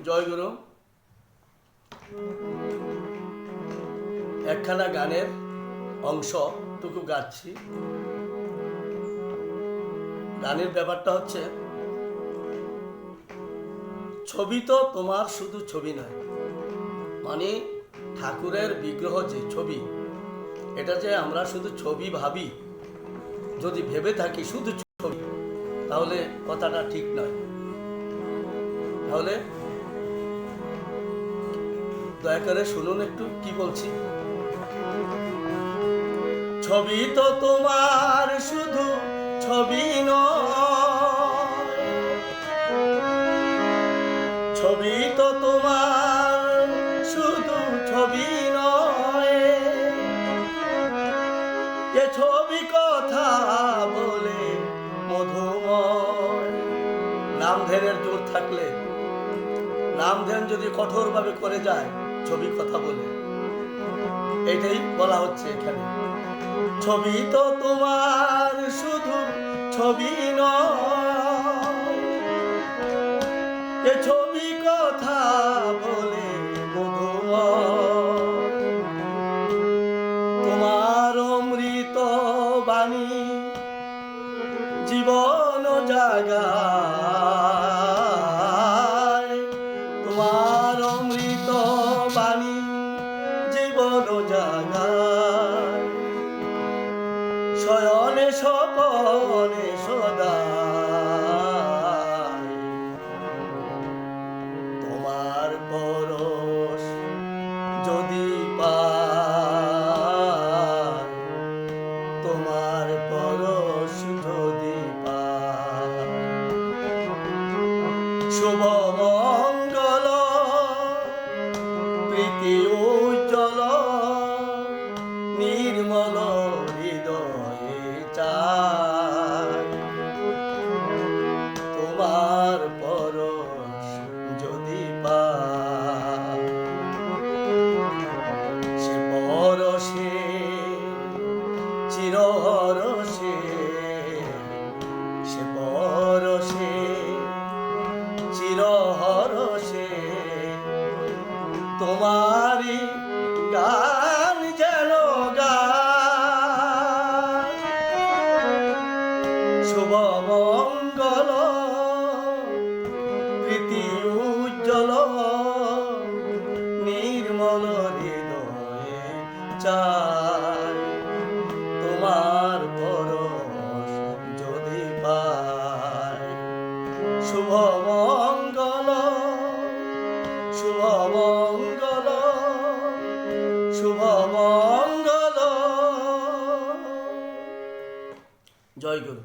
জয় গুরু। একখানা গানের অংশটুকু গাচ্ছি। গানের ব্যাপারটা হচ্ছে, ছবি তো তোমার শুধু ছবি নয়, মানে ঠাকুরের বিগ্রহ যে ছবি, এটা যে আমরা শুধু ছবি ভাবি, যদি ভেবে থাকি শুধু ছবি, তাহলে কথাটা ঠিক নয়। তাহলে দয়া করে শুনুন একটু কি বলছি। ছবি তো তোমার শুধু ছবি নয়, ছবি তো তোমার শুধু ছবি নয়, এ ছবি কথা বলে মধুময়। নাম ধ্যানের জোর থাকলে, নাম ধ্যান যদি কঠোরভাবে করে যায়, ছবি কথা বলে, এটাই বলা হচ্ছে এখানে। ছবি তো তোমার শুধু ছবি নয়, এ ছবি কথা বলে মধুময়। তোমার অমৃত বাণী জীবন জাগায়, তোমার অমৃত বাণী জীবন জাগায়। শয়নে স্বপনে সদা তোমার পরশ যদি পাই, তোমার পরশ যদি পাই। শুভ মঙ্গল প্রীতি উজ্জ্বল নির্মল হৃদয়ে চাই, তোমার পরশ যদি পাই। সে পরশে চিরহরষে, সে পরশে চিরহরষে তোমারি গান যেন গায়। শুভ মঙ্গল প্রীতি উজ্জ্বল নির্মল হৃদয়ে চাই, তোমার পরশ যদি পাই। শুভ মঙ্গল, শুভ মঙ্গল, শুভ মঙ্গল। জয় গুরু।